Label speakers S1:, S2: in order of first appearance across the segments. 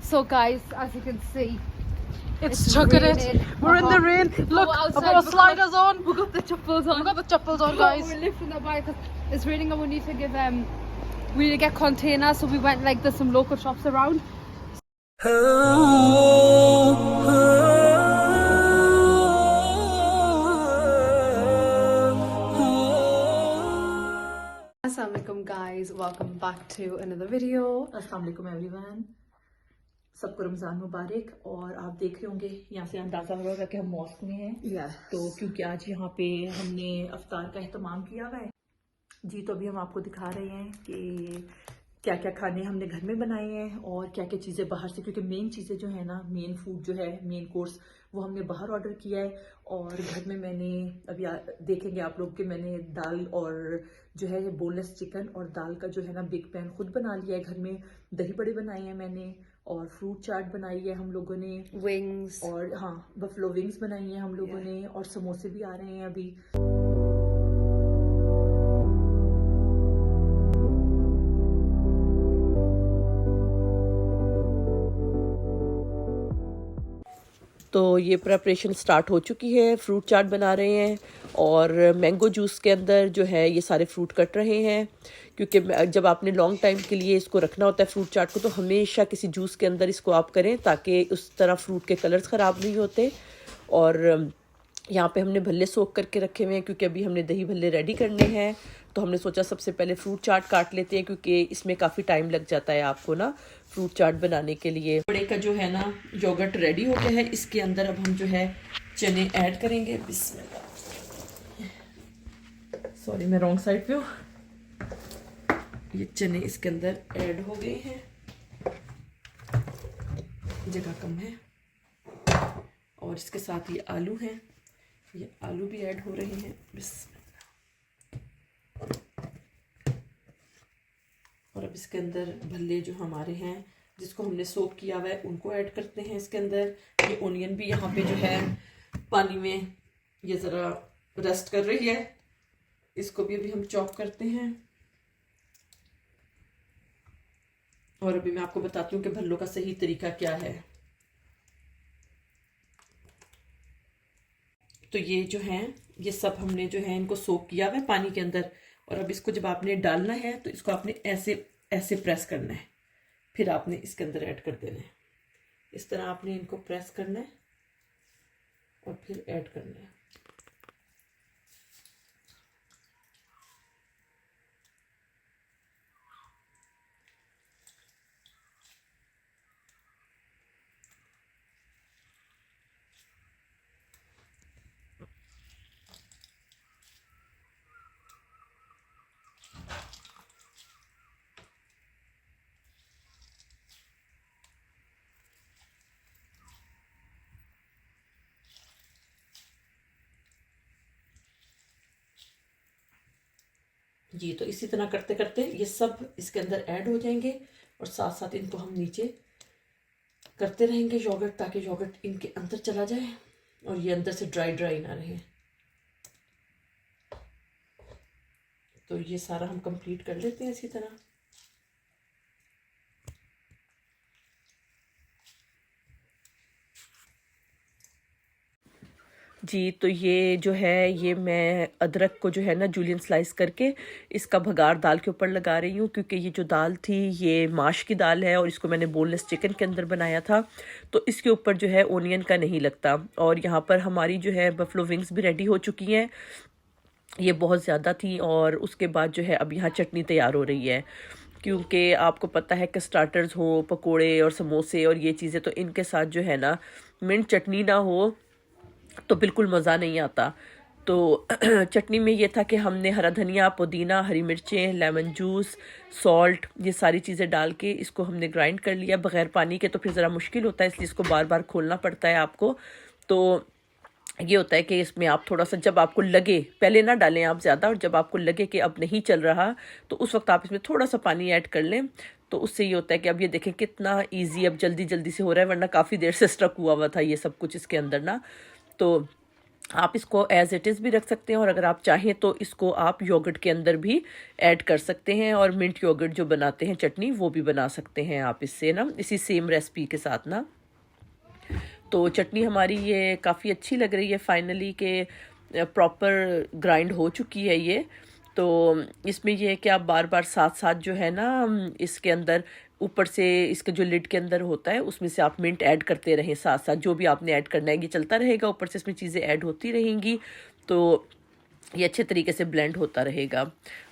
S1: So guys, as you can see,
S2: It's chucking it.
S1: raining.
S2: We're in the rain. Look,
S1: Go
S2: I've
S1: outside
S2: got
S1: because
S2: sliders on.
S1: we got the chappals on.
S2: We've got the chappals on,
S1: But
S2: guys.
S1: we're lifting the bike because it's raining and we need to give we need to get containers. So we went like there's some local shops around. Assalamualaikum guys, welcome back to another video.
S2: अस्सलाम वालेकुम everyone, सबको रमज़ान मुबारक। और आप देख रहे होंगे यहाँ से अंदाज़ा होगा कि हम मॉस्क में हैं। तो क्योंकि आज यहाँ पे हमने अफ्तार का एहतमाम किया हुआ है जी, तो अभी हम आपको दिखा रहे हैं कि क्या क्या खाने हमने घर में बनाए हैं और क्या क्या चीज़ें बाहर से, क्योंकि मेन चीज़ें जो है ना, मेन फूड जो है, मेन कोर्स वो हमने बाहर ऑर्डर किया है। और घर में मैंने अभी देखेंगे आप लोग कि मैंने दाल और जो है बोनलेस चिकन और दाल का जो है ना बिग पैन खुद बना लिया है घर में। दही बड़े बनाए हैं मैंने और फ्रूट चाट बनाई है हम लोगों ने,
S1: Wings.
S2: और हाँ बफलो विंग्स बनाई हैं हम लोगों ने, और समोसे भी आ रहे हैं अभी। तो ये प्रेपरेशन स्टार्ट हो चुकी है, फ्रूट चाट बना रहे हैं और मैंगो जूस के अंदर जो है ये सारे फ्रूट कट रहे हैं, क्योंकि जब आपने लॉन्ग टाइम के लिए इसको रखना होता है फ्रूट चाट को, तो हमेशा किसी जूस के अंदर इसको आप करें ताकि उस तरह फ्रूट के कलर्स ख़राब नहीं होते। और यहाँ पे हमने भल्ले सोख करके रखे हुए हैं क्योंकि अभी हमने दही भल्ले रेडी करने हैं। तो हमने सोचा सबसे पहले फ्रूट चाट काट लेते हैं क्योंकि इसमें काफ़ी टाइम लग जाता है आपको ना फ्रूट चाट बनाने के लिए। बड़े का जो है ना योगर्ट रेडी हो गया है, इसके अंदर अब हम जो है चने ऐड करेंगे। बिस्मिल्लाह, सॉरी मैं रॉन्ग साइड पे हूँ। ये चने इसके अंदर ऐड हो गए हैं, जगह कम है। और इसके साथ ये आलू हैं, ये आलू भी ऐड हो रहे हैं। बिस्मिल्लाह। और अब इसके अंदर भल्ले जो हमारे हैं जिसको हमने सोक किया हुआ है उनको ऐड करते हैं इसके अंदर। ये ओनियन भी यहाँ पे जो है पानी में ये ज़रा रेस्ट कर रही है, इसको भी अभी हम चॉप करते हैं। और अभी मैं आपको बताती हूँ कि भल्लों का सही तरीका क्या है। तो ये जो है ये सब हमने जो है इनको सोक किया हुआ है पानी के अंदर। और अब इसको जब आपने डालना है तो इसको आपने ऐसे ऐसे प्रेस करना है, फिर आपने इसके अंदर ऐड कर देना है। इस तरह आपने इनको प्रेस करना है और फिर ऐड करना है। जी, तो इसी तरह करते करते ये सब इसके अंदर ऐड हो जाएंगे और साथ साथ इनको हम नीचे करते रहेंगे योगर्ट, ताकि योगर्ट इनके अंदर चला जाए और ये अंदर से ड्राई ड्राई ना रहे। तो ये सारा हम कंप्लीट कर लेते हैं इसी तरह। जी, तो ये जो है ये मैं अदरक को जो है ना जूलियन स्लाइस करके इसका भगार दाल के ऊपर लगा रही हूँ, क्योंकि ये जो दाल थी ये माश की दाल है और इसको मैंने बोनलेस चिकन के अंदर बनाया था, तो इसके ऊपर जो है ओनियन का नहीं लगता। और यहाँ पर हमारी जो है बफलो विंग्स भी रेडी हो चुकी हैं, ये बहुत ज़्यादा थी। और उसके बाद जो है अब यहाँ चटनी तैयार हो रही है, क्योंकि आपको पता है कि स्टार्टर्स हो, पकोड़े और समोसे और ये चीज़ें, तो इनके साथ जो है ना मिंट चटनी ना हो तो बिल्कुल मज़ा नहीं आता। तो चटनी में ये था कि हमने हरा धनिया, पुदीना, हरी मिर्चें, लेमन जूस, सॉल्ट, ये सारी चीज़ें डाल के इसको हमने ग्राइंड कर लिया बग़ैर पानी के। तो फिर ज़रा मुश्किल होता है, इसलिए इसको बार बार खोलना पड़ता है आपको। तो ये होता है कि इसमें आप थोड़ा सा, जब आपको लगे, पहले ना डालें आप ज़्यादा, और जब आपको लगे कि अब नहीं चल रहा तो उस वक्त आप इसमें थोड़ा सा पानी ऐड कर लें। तो उससे ये होता है कि अब ये देखें कितना ईजी अब जल्दी जल्दी से हो रहा है, वरना काफ़ी देर से स्टक हुआ हुआ था ये सब कुछ इसके अंदर ना। तो आप इसको एज इट इज़ भी रख सकते हैं, और अगर आप चाहें तो इसको आप योगर्ट के अंदर भी ऐड कर सकते हैं, और मिंट योगर्ट जो बनाते हैं चटनी वो भी बना सकते हैं आप इससे ना, इसी सेम रेसिपी के साथ ना। तो चटनी हमारी ये काफ़ी अच्छी लग रही है फाइनली, के प्रॉपर ग्राइंड हो चुकी है ये। तो इसमें ये है कि आप बार बार साथ साथ जो है ना इसके अंदर ऊपर से इसके जो लिड के अंदर होता है उसमें से आप मिंट ऐड करते रहें साथ साथ, जो भी आपने ऐड करना है ये चलता रहेगा, ऊपर से इसमें चीज़ें ऐड होती रहेंगी, तो ये अच्छे तरीके से ब्लेंड होता रहेगा।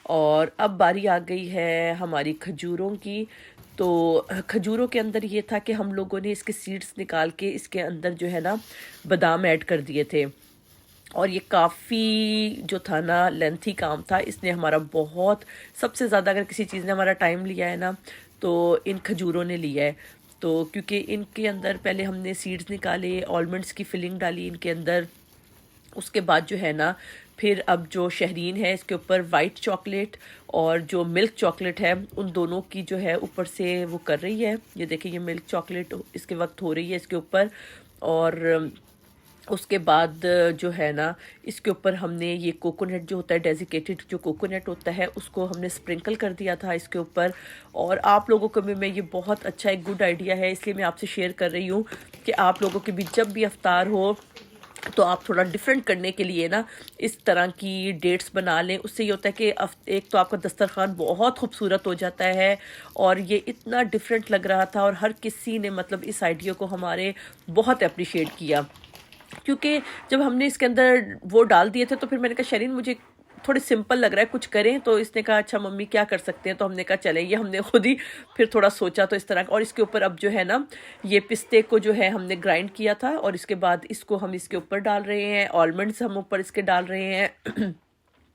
S2: और अब बारी आ गई है हमारी खजूरों की। तो खजूरों के अंदर ये था कि हम लोगों ने इसके सीड्स निकाल के इसके अंदर जो है ना बादाम ऐड कर दिए थे, और ये काफ़ी जो था ना लेंथी काम था, इसने हमारा बहुत, सबसे ज़्यादा अगर किसी चीज़ ने हमारा टाइम लिया है ना तो इन खजूरों ने लिया है। तो क्योंकि इनके अंदर पहले हमने सीड्स निकाले, आलमंड्स की फिलिंग डाली इनके अंदर, उसके बाद जो है ना फिर अब जो शहरीन है इसके ऊपर वाइट चॉकलेट और जो मिल्क चॉकलेट है उन दोनों की जो है ऊपर से वो कर रही है। ये देखिए ये मिल्क चॉकलेट इसके वक्त हो रही है इसके ऊपर, और उसके बाद जो है ना इसके ऊपर हमने ये कोकोनट जो होता है, डेजिकेटेड जो कोकोनट होता है, उसको हमने स्प्रिंकल कर दिया था इसके ऊपर। और आप लोगों को भी मैं ये बहुत अच्छा एक गुड आइडिया है, इसलिए मैं आपसे शेयर कर रही हूँ कि आप लोगों के भी जब भी अफ्तार हो तो आप थोड़ा डिफरेंट करने के लिए ना इस तरह की डेट्स बना लें। उससे ये होता है कि एक तो आपका दस्तरखान बहुत खूबसूरत हो जाता है, और ये इतना डिफरेंट लग रहा था, और हर किसी ने मतलब इस आइडिया को हमारे बहुत अप्रिशिएट किया, क्योंकि जब हमने इसके अंदर वो डाल दिए थे तो फिर मैंने कहा शरीन मुझे थोड़े सिंपल लग रहा है, कुछ करें। तो इसने कहा अच्छा मम्मी क्या कर सकते हैं, तो हमने कहा चलें, ये हमने खुद ही फिर थोड़ा सोचा तो इस तरह का। और इसके ऊपर अब जो है ना ये पिस्ते को जो है हमने ग्राइंड किया था, और इसके बाद इसको हम इसके ऊपर डाल रहे हैं, आलमंड्स हम ऊपर इसके डाल रहे हैं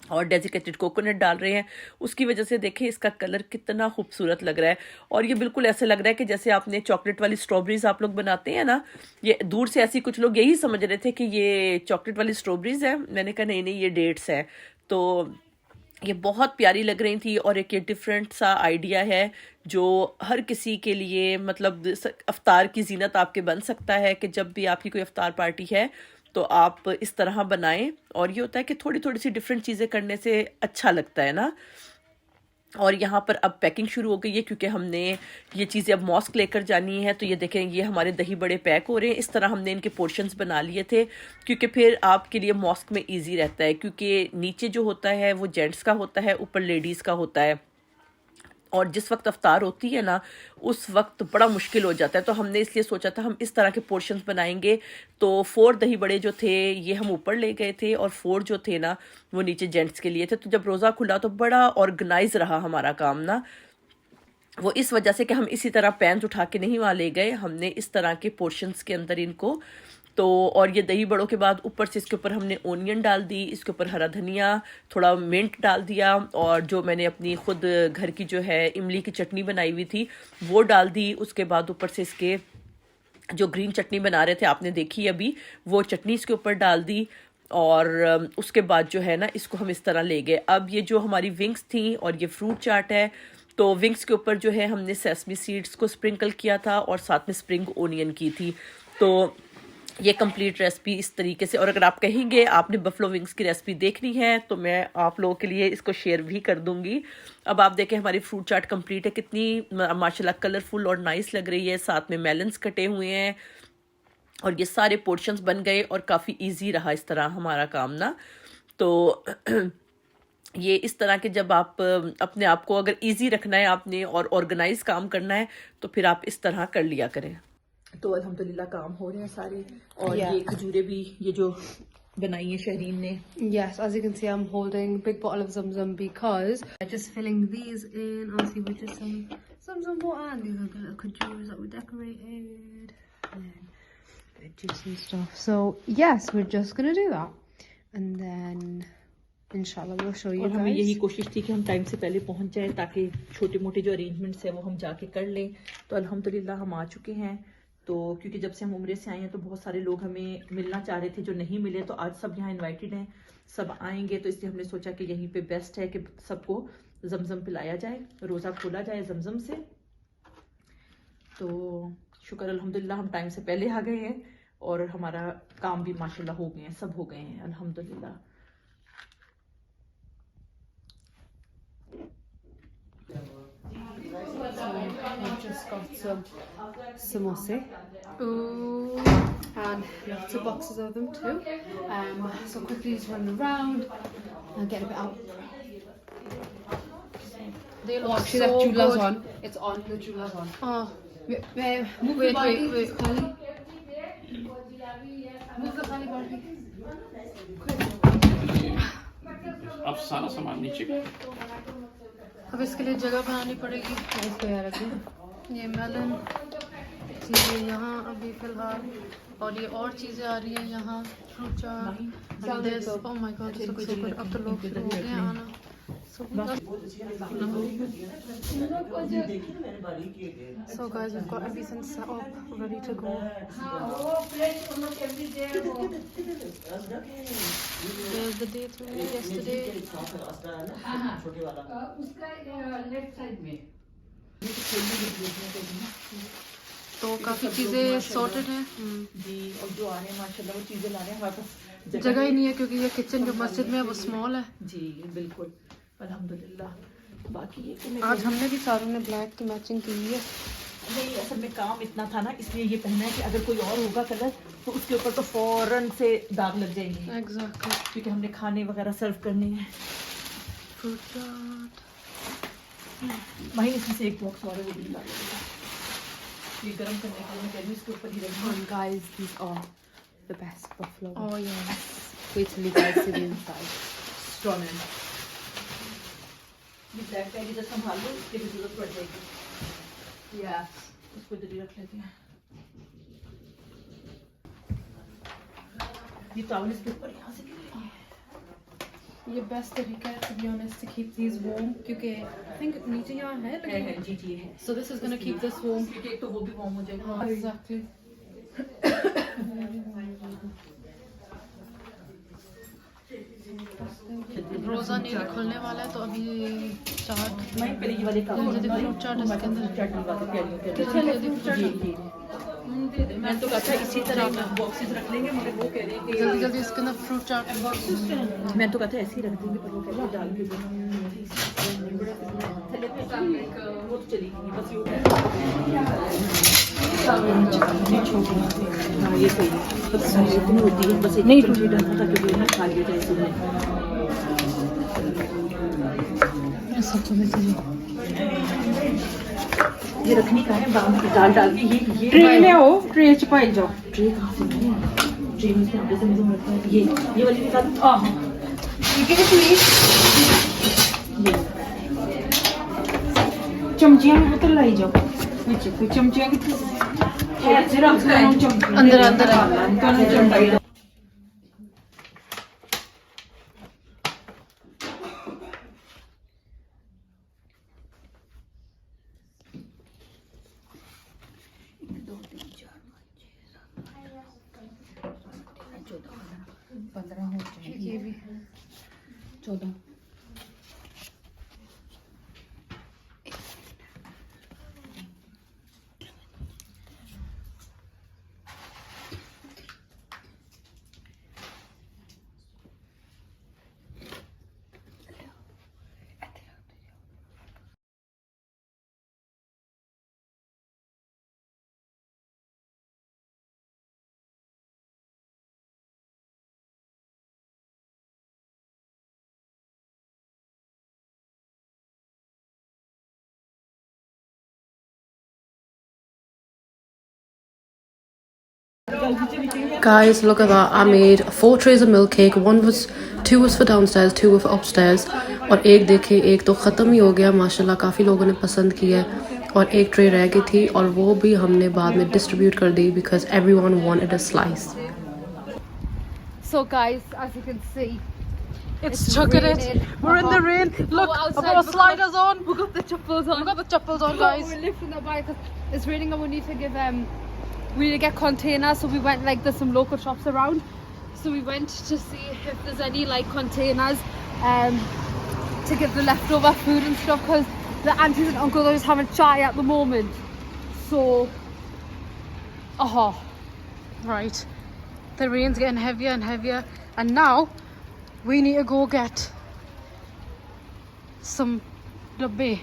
S2: और डेजिकेटेड कोकोनट डाल रहे हैं। उसकी वजह से देखें इसका कलर कितना खूबसूरत लग रहा है, और ये बिल्कुल ऐसे लग रहा है कि जैसे आपने चॉकलेट वाली स्ट्रॉबेरीज आप लोग बनाते हैं ना, ये दूर से ऐसी कुछ लोग यही समझ रहे थे कि ये चॉकलेट वाली स्ट्रॉबेरीज है, मैंने कहा नहीं नहीं ये डेट्स हैं। तो ये बहुत प्यारी लग रही थी, और एक ये डिफरेंट सा आइडिया है जो हर किसी के लिए मतलब अफ्तार की जीनत आपके बन सकता है, कि जब भी आपकी कोई अफ्तार पार्टी है तो आप इस तरह बनाएं। और ये होता है कि थोड़ी थोड़ी सी डिफरेंट चीज़ें करने से अच्छा लगता है ना। और यहाँ पर अब पैकिंग शुरू हो गई है, क्योंकि हमने ये चीज़ें अब मॉस्क लेकर जानी है। तो ये देखें ये हमारे दही बड़े पैक हो रहे हैं, इस तरह हमने इनके पोर्शंस बना लिए थे, क्योंकि फिर आपके लिए मॉस्क में इजी रहता है, क्योंकि नीचे जो होता है वो जेंट्स का होता है, ऊपर लेडीज़ का होता है, और जिस वक्त अफ्तार होती है ना उस वक्त बड़ा मुश्किल हो जाता है। तो हमने इसलिए सोचा था हम इस तरह के पोर्शंस बनाएंगे। तो 4 दही बड़े जो थे ये हम ऊपर ले गए थे, और 4 जो थे ना वो नीचे जेंट्स के लिए थे। तो जब रोज़ा खुला तो बड़ा ऑर्गेनाइज रहा हमारा काम ना, वो इस वजह से कि हम इसी तरह पैन्स उठा के नहीं वहाँ ले गए, हमने इस तरह के पोर्शंस के अंदर इनको। तो और ये दही बड़ों के बाद ऊपर से इसके ऊपर हमने ओनियन डाल दी, इसके ऊपर हरा धनिया, थोड़ा मिंट डाल दिया, और जो मैंने अपनी खुद घर की जो है इमली की चटनी बनाई हुई थी वो डाल दी। उसके बाद ऊपर से इसके जो ग्रीन चटनी बना रहे थे आपने देखी अभी, वो चटनी इसके ऊपर डाल दी। और उसके बाद जो है ना इसको हम इस तरह ले गए। अब ये जो हमारी विंग्स थी और ये फ्रूट चाट है, तो विंग्स के ऊपर जो है हमने सेसमी सीड्स को स्प्रिंकल किया था, और साथ में स्प्रिंग ओनियन की थी। तो ये कंप्लीट रेसिपी इस तरीके से। और अगर आप कहेंगे आपने बफलो विंग्स की रेसिपी देखनी है तो मैं आप लोगों के लिए इसको शेयर भी कर दूंगी। अब आप देखें हमारी फ्रूट चाट कंप्लीट है, कितनी माशाल्लाह कलरफुल और नाइस लग रही है, साथ में मेलन्स कटे हुए हैं, और ये सारे पोर्शंस बन गए, और काफ़ी इजी रहा इस तरह हमारा काम ना। तो ये इस तरह के जब आप अपने आप को अगर इजी रखना है आपने और ऑर्गेनाइज काम करना है तो फिर आप इस तरह कर लिया करें। तो अल्हम्दुलिल्लाह काम हो रहे हैं सारे। और ये खजूरें भी ये जो बनाई है शहरीन ने।
S1: Yes, as you can see, I'm holding a big bottle of Zamzam because I'm just filling these in. Obviously, with just some Zamzam water, and these are the little khajoors that we decorated, and then the juice and stuff. So yes, we're just gonna do that, and then inshallah we'll show you
S2: और
S1: guys.
S2: हमें यही कोशिश थी कि हम time से पहले पहुंच जाए ताकि छोटे मोटे जो अरेंजमेंट्स है वो हम जाके कर लें। तो अल्हम्दुलिल्लाह हम आ चुके हैं। तो क्योंकि जब से हम उम्रे से आए हैं तो बहुत सारे लोग हमें मिलना चाह रहे थे जो नहीं मिले, तो आज सब यहाँ इनवाइटेड हैं, सब आएंगे। तो इसलिए हमने सोचा कि यहीं पे बेस्ट है कि सबको जमजम पिलाया जाए, रोज़ा खोला जाए जमजम से। तो शुक्र अल्हम्दुलिल्लाह हम टाइम से पहले आ गए हैं और हमारा काम भी माशाल्लाह हो गए हैं, सब हो गए हैं अल्हम्दुलिल्लाह।
S1: I've just got some samosa. Ooh. And lots of boxes of them too. So quickly just run around and get a bit out.
S3: They
S1: Oh,
S3: look
S1: actually,
S3: so
S1: that chula's
S3: good.
S1: on. It's on. The chula's on.
S3: Oh,
S1: Wait.
S3: wait.
S1: Move the khali body.
S4: अब सारा सामान नीचे का
S3: अब इसके लिए जगह बनानी पड़ेगी।
S1: इसको यहाँ रख दो।
S3: ये मेलन चीज़ें यहाँ अभी फिलहाल, और ये और चीज़ें आ रही हैं यहाँ, fruit chaat. Oh my god, so कुछ अब तो लोग शुरू हो गए हैं आना। So guys, we've got everything set up, ready to go. There's the day to yesterday. तो काफ़ी चीज़ें सॉर्टेड हैं
S2: जी, और जो आ रहे हैं माशाल्लाह वो चीज़ें ला रहे हैं, हमारे पास
S3: जगह ही नहीं है क्योंकि ये किचन जो मस्जिद में है वो स्मॉल है।
S2: जी बिल्कुल अल्हम्दुलिल्लाह। बाकी ये कि
S3: आज हमने भी सारों ने ब्लैक की मैचिंग की है।
S2: नहीं, असल में काम इतना था ना, इसलिए ये पहना है कि अगर कोई और होगा कलर तो उसके ऊपर तो फौरन से दाग लग जाएंगे।
S3: एग्जैक्टली।
S2: क्योंकि हमने खाने वगैरह सर्व करने हैं।
S3: फ्रूट चाट
S2: वहीं इसमें से एक बॉक्स और है, वो भी डाल देगा। ये गर्म करने के लिए मैं कह रही हूँ इसके ऊपर ही रखना।
S1: And guys, these are the best buffalo.
S3: Oh yeah.
S1: Wait till you guys see the inside.
S2: Stunning. ये ब्लैक बैग इधर संभाल लो, इसकी भी जरूरत पड़ जाएगी।
S1: Yes.
S2: इसको इधर ही रख लेते हैं। ये टॉवल इसके ऊपर यहाँ से गिर रही है।
S3: ये बेस्ट तरीका है to be honest to keep these warm, क्योंकि I think नीचे यहाँ है लेकिन
S2: जी जी है।
S3: so this is gonna keep this warm.
S2: क्योंकि एक तो वो भी वार्म हो जाएगा।
S3: हाँ exactly. रोज़ा नहीं खुलने वाला है तो अभी चाट
S2: मैं पहले ये वाले काम
S3: जल्दी फ्रूट चाट इसके अंदर
S2: चाट जी जी। मैं तो कहता इसी तरह बॉक्सेस रख लेंगे, मगर वो कह रहे हैं कि
S3: जल्दी जल्दी इसके अंदर फ्रूट चाट।
S2: मैं तो कहता ऐसे ही रख देंगे, पर वो कह रहे हैं डाल के वो तो चलेगी बस ये सही है। बस इतनी होती है, बस नहीं टूटी डालना ताकि वो ना खा लिया जाए इसमें। ये रखनी का है दाल डाल के ये ट्रे ले आओ, ट्रे च पाई जाओ। ट्रे कहाँ से लाए हैं? ट्रे में से मुझे मिलता है ये वाली निकालो।
S5: चमचियां भी बोतल लाई जाओ, कोई चमचियां
S3: अंदर अंदर ये भी
S1: 14.
S3: Guys, look at that. I made 4 trays of milk cake. 2 was for downstairs, 2 were for upstairs. और एक देखिए, एक तो ख़त्म ही हो गया माशाल्लाह, काफ़ी लोगों ने पसंद किया है। और एक ट्रे रह गई थी और वो भी हमने बाद में डिस्ट्रीब्यूट कर दी because everyone wanted a slice.
S1: So guys, as you can see,
S3: It's chucking it.
S1: raining.
S3: We're in the rain. Look,
S1: outside,
S3: I've got
S1: we've got
S3: sliders on.
S1: we got the chappals on.
S3: We've got the chappals on, guys.
S1: We're lifting the bike 'cause it's raining and we need to give we need to get containers, so we went like there's some local shops around, so we went to see if there's any like containers to give the leftover food and stuff, because the aunties and uncles are just having chai at the moment. So Right. The rain's getting heavier and heavier, and now we need to go get some dabbe.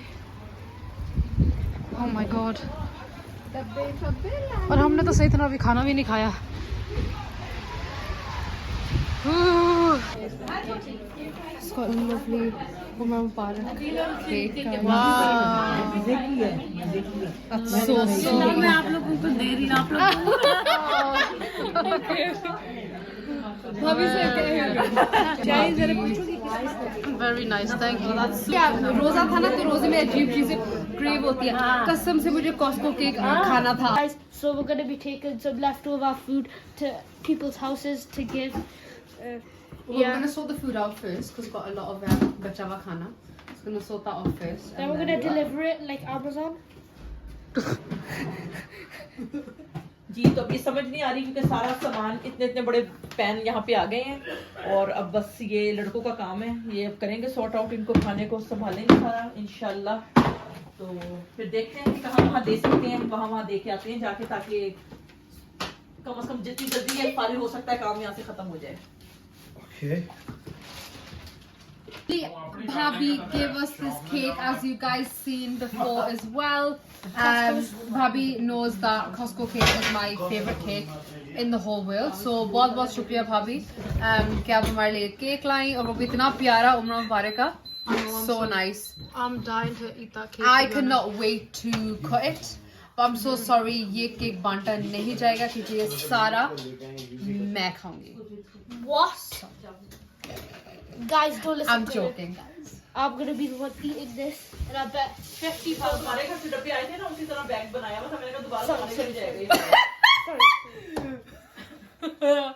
S1: Oh my god. और हमने तो सही तरह अभी खाना भी नहीं खाया. It's got a lovely Umar Mubarak cake. Wow. That's so sweet. मैं आप लोगों को दे रही हूँ, आप लोग Very nice, thank you. क्या रोजा था ना, तो रोजे में अजीब चीजें क्रेव होती है. कसम से मुझे कॉस्को केक खाना था.
S6: Guys, so we're going to be taking some leftover food to people's houses to give.
S1: We're gonna sort the food out first because we've got a lot of bacha hua khana. Just gonna sort that out first.
S6: Then we're going to deliver it like Amazon.
S2: जी तो अभी समझ नहीं आ रही क्योंकि सारा सामान इतने इतने बड़े पैन यहाँ पे आ गए हैं और अब बस ये लड़कों का काम है, ये अब करेंगे सॉर्ट आउट, इनको खाने को संभालेंगे सारा इंशाल्लाह. तो फिर देखते हैं कि कहाँ दे सकते हैं, वहाँ दे के आते हैं जाके, ताकि कम से कम जितनी जल्दी ये फारिग हो सकता है काम यहाँ से खत्म हो जाए.
S1: Bhabhi gave us this cake, as you guys seen before as well. Bhabhi knows that Costco cake is my favorite cake in the whole world. So बहुत बहुत शुक्रिया भाभी कि आप हमारे लिए केक लाई और वो भी इतना प्यारा उम्र मुबारक का. So nice.
S6: I'm dying to eat that cake.
S1: I cannot wait to cut it. But I'm so sorry ये केक बांटा नहीं जाएगा क्योंकि ये सारा मैं खाऊंगी.
S6: What? Guys, don't listen
S1: I'm
S6: to
S1: joking.
S6: it. I'm going to be the one eating this. And I bet 50 pounds.
S2: हमारे घर से डब्बे आए थे ना, उसी तरह बैग बनाया हुआ था, मैंने कहा दोबारा बनाने के लिए जाएगा.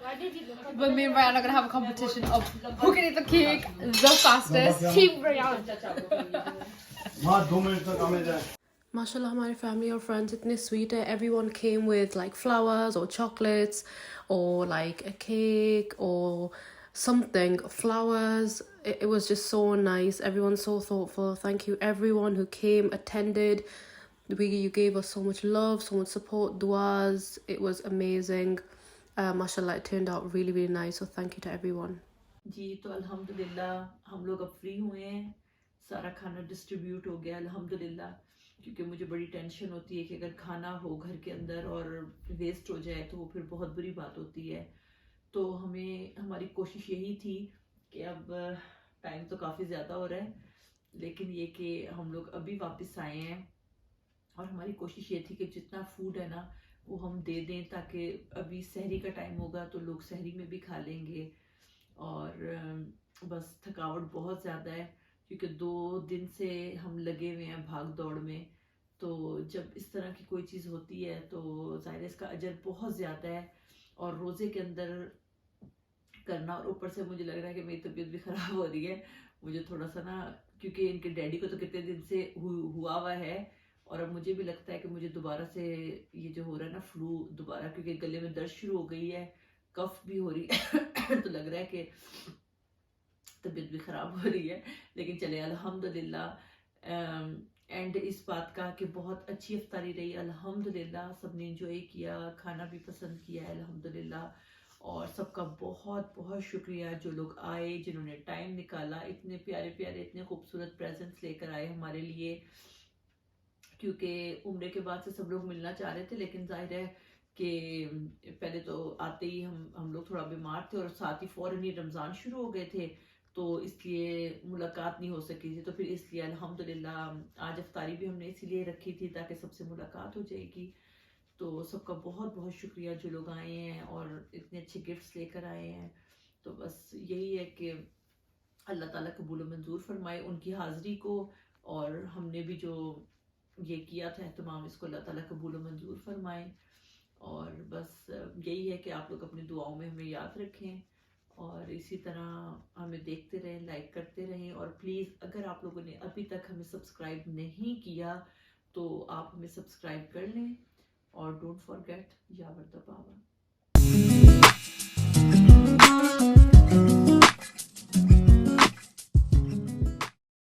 S6: Why did you look at
S1: But me and Ryan are gonna have a competition of who can eat the cake the fastest.
S6: Team Ryan?
S3: Mashallah, हमारे family और friends इतने sweet है. Everyone came with like flowers or chocolates or like a cake or something, flowers. It was just so nice. Everyone so thoughtful. Thank you everyone who came, attended. You gave us so much love, so much support, duas. It was amazing. Mashallah, it turned out really, really nice. So thank you to everyone.
S2: जी तो अल्हम्दुलिल्लाह हम लोग अब free हुए हैं, सारा खाना distribute हो गया अल्हम्दुलिल्लाह. क्योंकि मुझे बड़ी टेंशन होती है कि अगर खाना हो घर के अंदर और वेस्ट हो जाए तो वो फिर बहुत बुरी बात होती है. तो हमारी कोशिश यही थी कि अब टाइम तो काफ़ी ज़्यादा हो रहा है, लेकिन ये कि हम लोग अभी वापस आए हैं और हमारी कोशिश ये थी कि जितना फूड है ना वो हम दे दें, ताकि अभी सहरी का टाइम होगा तो लोग सहरी में भी खा लेंगे. और बस थकावट बहुत ज़्यादा है क्योंकि 2 दिन से हम लगे हुए हैं भाग दौड़ में. तो जब इस तरह की कोई चीज़ होती है तो ज़ाहिर इसका अजर बहुत ज़्यादा है और रोज़े के अंदर करना, और ऊपर से मुझे लग रहा है कि मेरी तबीयत भी ख़राब हो रही है. मुझे थोड़ा सा ना, क्योंकि इनके डैडी को तो कितने दिन से हुआ हुआ है और अब मुझे भी लगता है कि मुझे दोबारा से ये जो हो रहा है ना फ्लू दोबारा, क्योंकि गले में दर्द शुरू हो गई है, कफ भी हो रही है तो लग रहा है कि तबीयत भी ख़राब हो रही है. लेकिन चले अल्हम्दुलिल्लाह. एंड इस बात का कि बहुत अच्छी इफ्तारी रही अल्हम्दुलिल्लाह. सबने एंजॉय किया, खाना भी पसंद किया अल्हम्दुलिल्लाह. और सबका बहुत बहुत शुक्रिया जो लोग आए, जिन्होंने टाइम निकाला, इतने प्यारे प्यारे इतने खूबसूरत प्रेजेंट्स लेकर आए हमारे लिए. क्योंकि उम्रे के बाद से सब लोग मिलना चाह रहे थे, लेकिन जाहिर है कि पहले तो आते ही हम लोग थोड़ा बीमार थे और साथ ही फ़ौरन ही रमज़ान शुरू हो गए थे, तो इसलिए मुलाकात नहीं हो सकी थी. तो फिर इसलिए अल्हम्दुलिल्लाह आज इफ्तारी भी हमने इसीलिए रखी थी ताकि सबसे मुलाकात हो जाएगी. तो सबका बहुत बहुत शुक्रिया जो लोग आए हैं और इतने अच्छे गिफ्ट्स लेकर आए हैं. तो बस यही है कि अल्लाह ताला कबूल मंजूर फरमाए उनकी हाज़िरी को, और हमने भी जो ये किया था एहतमाम, इसको अल्लाह ताला कबूल मंजूर फरमाए. और बस यही है कि आप लोग अपनी दुआओं में हमें याद रखें और इसी तरह हमें देखते रहें, लाइक करते रहें. और प्लीज़ अगर आप लोगों ने अभी तक हमें सब्सक्राइब नहीं किया तो आप हमें सब्सक्राइब कर लें. और don't forget Yavar the power.